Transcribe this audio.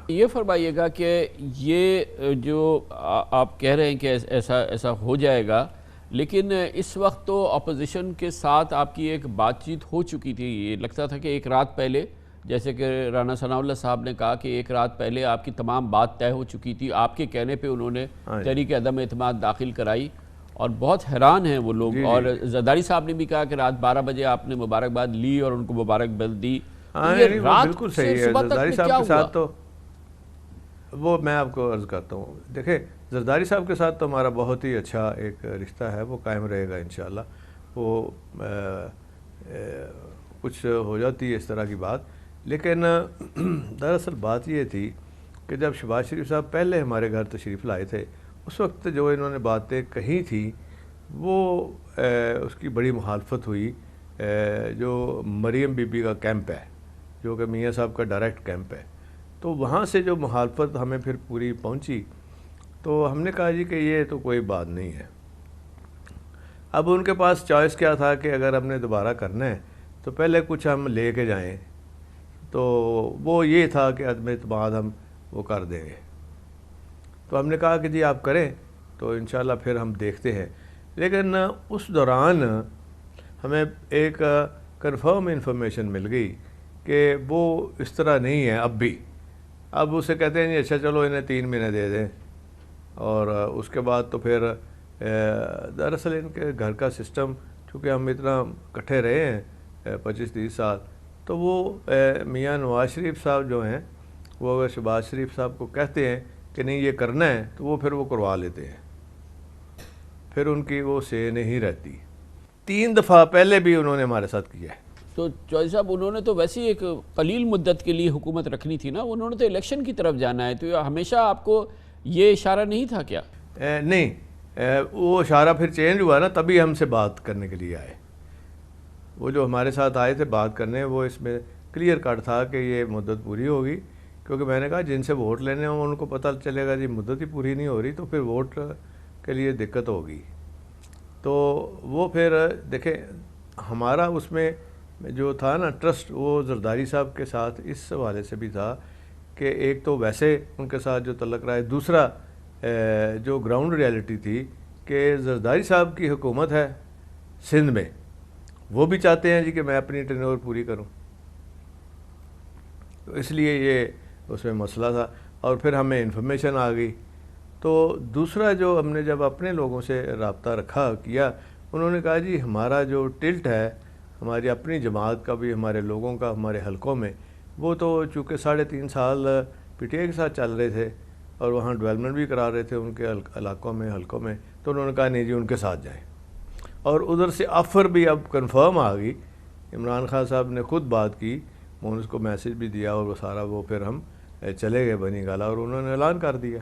یہ فرمائیے گا کہ یہ جو آپ کہہ رہے ہیں کہ ایسا ہو جائے گا، لیکن اس وقت تو اپوزیشن کے ساتھ آپ کی ایک بات چیت ہو چکی تھی، یہ لگتا تھا کہ ایک رات پہلے، جیسے کہ رانا ثناء اللہ صاحب نے کہا کہ ایک رات پہلے آپ کی تمام بات طے ہو چکی تھی، آپ کے کہنے پہ انہوں نے تحریک عدم اعتماد داخل کرائی، اور بہت حیران ہیں وہ لوگ. اور زرداری صاحب نے بھی کہا کہ رات 12 بجے آپ نے مبارکباد لی اور ان کو مبارکباد دی. تو یہ نہیں، وہ رات بالکل سے صحیح ہے. صبح تک زرداری میں صاحب کیا کے ہوا؟ ساتھ تو وہ میں آپ کو عرض کرتا ہوں، دیکھیں زرداری صاحب کے ساتھ تو ہمارا بہت ہی اچھا ایک رشتہ ہے، وہ قائم رہے گا انشاءاللہ. وہ کچھ ہو جاتی ہے اس طرح کی بات، لیکن دراصل بات یہ تھی کہ جب شہباز شریف صاحب پہلے ہمارے گھر تشریف لائے تھے، اس وقت جو انہوں نے باتیں کہی تھیں وہ اس کی بڑی مخالفت ہوئی. جو مریم بی بی کا کیمپ ہے، جو کہ میاں صاحب کا ڈائریکٹ کیمپ ہے، تو وہاں سے جو مخالفت ہمیں پھر پوری پہنچی، تو ہم نے کہا جی کہ یہ تو کوئی بات نہیں ہے. اب ان کے پاس چوائس کیا تھا کہ اگر ہم نے دوبارہ کرنا ہے تو پہلے کچھ ہم لے کے جائیں، تو وہ یہ تھا کہ عدم اعتماد ہم وہ کر دیں گے. تو ہم نے کہا کہ جی آپ کریں تو انشاءاللہ پھر ہم دیکھتے ہیں. لیکن اس دوران ہمیں ایک کنفرم انفارمیشن مل گئی کہ وہ اس طرح نہیں ہے اب بھی. اب اسے کہتے ہیں جی اچھا چلو انہیں 3 مہینے دے دیں، اور اس کے بعد تو پھر دراصل ان کے گھر کا سسٹم، چونکہ ہم اتنا کٹھے رہے ہیں 25-30 سال، تو وہ میاں نواز شریف صاحب جو ہیں، وہ اگر شہباز شریف صاحب کو کہتے ہیں کہ نہیں یہ کرنا ہے تو وہ پھر وہ کروا لیتے ہیں، پھر ان کی وہ سے نہیں رہتی. 3 دفعہ پہلے بھی انہوں نے ہمارے ساتھ کیا ہے. تو چوہدری صاحب انہوں نے تو ویسے ایک قلیل مدت کے لیے حکومت رکھنی تھی نا، انہوں نے تو الیکشن کی طرف جانا ہے، تو ہمیشہ آپ کو یہ اشارہ نہیں تھا کیا؟ نہیں، وہ اشارہ پھر چینج ہوا نا، تبھی ہم سے بات کرنے کے لیے آئے. وہ جو ہمارے ساتھ آئے تھے بات کرنے، وہ اس میں کلیئر کٹ تھا کہ یہ مدت پوری ہوگی، کیونکہ میں نے کہا جن سے ووٹ لینے ہوں ان کو پتہ چلے گا جی مدت ہی پوری نہیں ہو رہی تو پھر ووٹ کے لیے دقت ہوگی. تو وہ پھر دیکھیں ہمارا اس میں جو تھا نا ٹرسٹ، وہ زرداری صاحب کے ساتھ اس حوالے سے بھی تھا کہ ایک تو ویسے ان کے ساتھ جو تعلق رہا ہے، دوسرا جو گراؤنڈ ریالٹی تھی کہ زرداری صاحب کی حکومت ہے سندھ میں، وہ بھی چاہتے ہیں جی کہ میں اپنی ٹرنور پوری کروں. تو اس لیے یہ اس میں مسئلہ تھا، اور پھر ہمیں انفارمیشن آ گئی. تو دوسرا جو ہم نے جب اپنے لوگوں سے رابطہ رکھا کیا، انہوں نے کہا جی ہمارا جو ٹلٹ ہے ہماری اپنی جماعت کا بھی، ہمارے لوگوں کا ہمارے حلقوں میں، وہ تو چونکہ 3.5 سال پی ٹی آئی کے ساتھ چل رہے تھے اور وہاں ڈیولپمنٹ بھی کرا رہے تھے ان کے علاقوں میں، حلقوں میں، تو انہوں نے کہا نہیں جی ان کے ساتھ جائیں. اور ادھر سے آفر بھی اب کنفرم آ گئی، عمران خان صاحب نے خود بات کی، میں نے اس کو میسج بھی دیا، اور وہ سارا وہ پھر ہم چلے گئے بنی گالا، اور انہوں نے اعلان کر دیا.